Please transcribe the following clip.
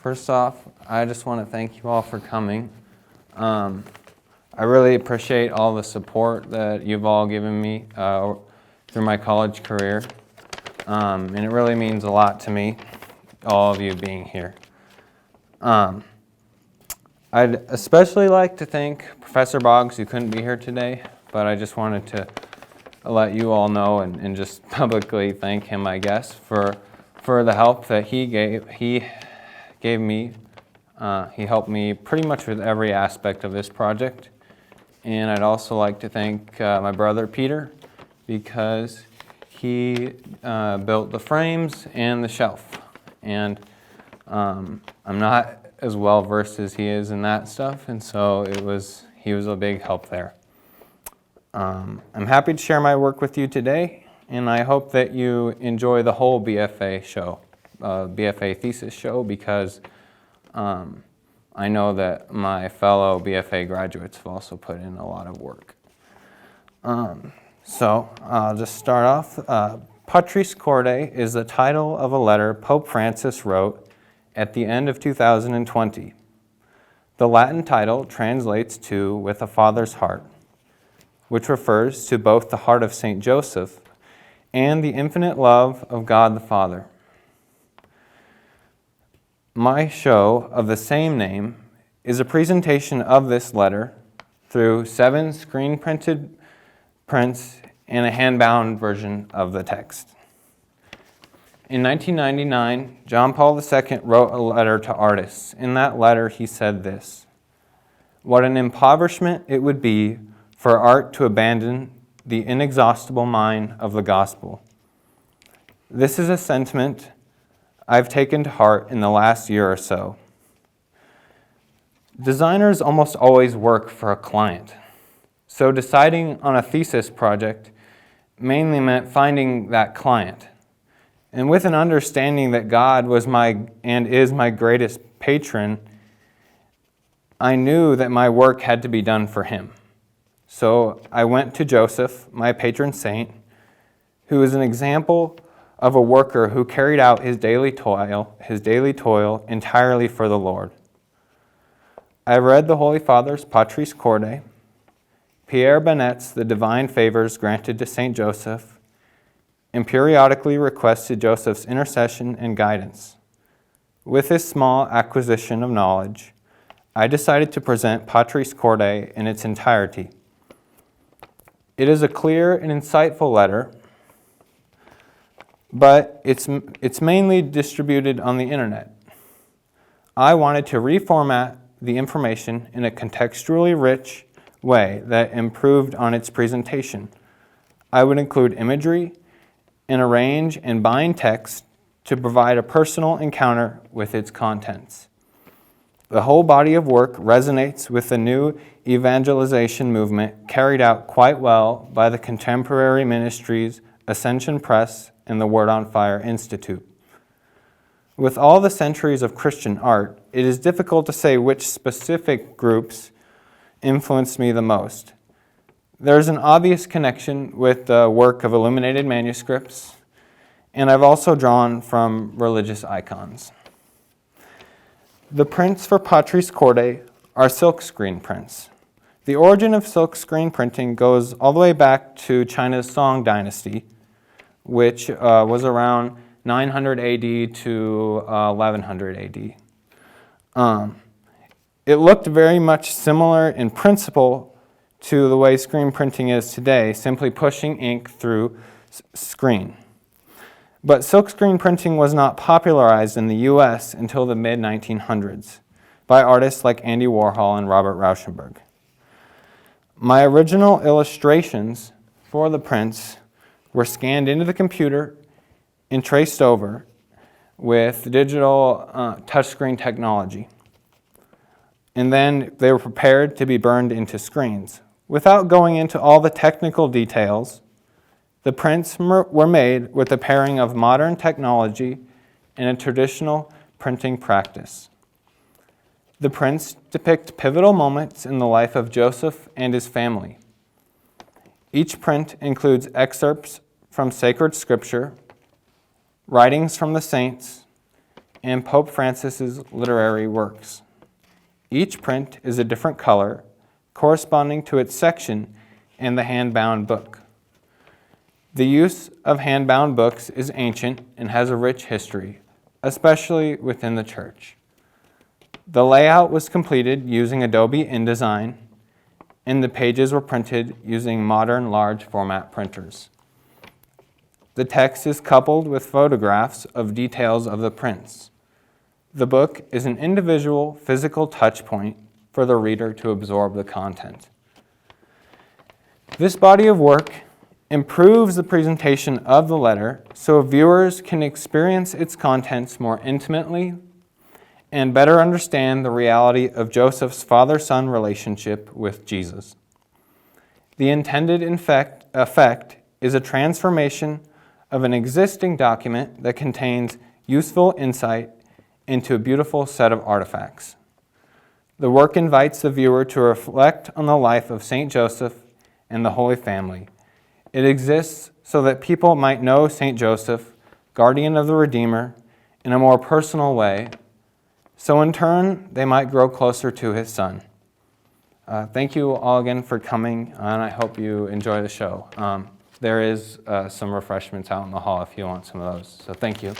First off, I just want to thank you all for coming. I really appreciate all the support that you've all given me through my college career, and it really means a lot to me, all of you being here. I'd especially like to thank Professor Boggs, who couldn't be here today, but I just wanted to let you all know and just publicly thank him, I guess, for the help that he gave me. He helped me pretty much with every aspect of this project. And I'd also like to thank my brother Peter, because he built the frames and the shelf. And I'm not as well versed as he is in that stuff, and so he was a big help there. I'm happy to share my work with you today, and I hope that you enjoy the whole BFA show, BFA thesis show, because I know that my fellow BFA graduates have also put in a lot of work. So I'll just start off. Patris Corde is the title of a letter Pope Francis wrote at the end of 2020. The Latin title translates to "with a father's heart," which refers to both the heart of Saint Joseph and the infinite love of God the Father. My show of the same name is a presentation of this letter through 7 screen-printed prints and a hand-bound version of the text. In 1999, John Paul II wrote a letter to artists. In that letter, he said this: "What an impoverishment it would be for art to abandon the inexhaustible mine of the gospel." This is a sentiment I've taken to heart in the last year or so. Designers almost always work for a client, so deciding on a thesis project mainly meant finding that client. And with an understanding that God was and is my greatest patron, I knew that my work had to be done for him. So I went to Joseph, my patron saint, who is an example of a worker who carried out his daily toil entirely for the Lord. I read the Holy Father's Patris Corde, Pierre Benet's The Divine Favors Granted to Saint Joseph, and periodically requested Joseph's intercession and guidance. With this small acquisition of knowledge, I decided to present Patris Corde in its entirety. It is a clear and insightful letter, but it's mainly distributed on the internet. I wanted to reformat the information in a contextually rich way that improved on its presentation. I would include imagery and arrange and bind text to provide a personal encounter with its contents. The whole body of work resonates with the new evangelization movement carried out quite well by the contemporary ministries Ascension Press and the Word on Fire Institute. With all the centuries of Christian art, it is difficult to say which specific groups influenced me the most. There's an obvious connection with the work of illuminated manuscripts, and I've also drawn from religious icons. The prints for Patris Corde are silkscreen prints. The origin of silkscreen printing goes all the way back to China's Song dynasty, which was around 900 AD to 1100 AD. It looked very much similar in principle to the way screen printing is today, simply pushing ink through screen. But silkscreen printing was not popularized in the US until the mid-1900s by artists like Andy Warhol and Robert Rauschenberg. My original illustrations for the prints were scanned into the computer and traced over with digital touchscreen technology. And then they were prepared to be burned into screens. Without going into all the technical details, the prints were made with the pairing of modern technology and a traditional printing practice. The prints depict pivotal moments in the life of Joseph and his family. Each print includes excerpts from sacred scripture, writings from the saints, and Pope Francis's literary works. Each print is a different color, corresponding to its section in the hand-bound book. The use of hand-bound books is ancient and has a rich history, especially within the church. The layout was completed using Adobe InDesign, and the pages were printed using modern large format printers. The text is coupled with photographs of details of the prints. The book is an individual physical touch point for the reader to absorb the content. This body of work improves the presentation of the letter so viewers can experience its contents more intimately and better understand the reality of Joseph's father-son relationship with Jesus. The intended effect is a transformation of an existing document that contains useful insight into a beautiful set of artifacts. The work invites the viewer to reflect on the life of St. Joseph and the Holy Family. It exists so that people might know St. Joseph, guardian of the Redeemer, in a more personal way, so in turn, they might grow closer to his son. Thank you all again for coming, and I hope you enjoy the show. There is some refreshments out in the hall if you want some of those, so thank you.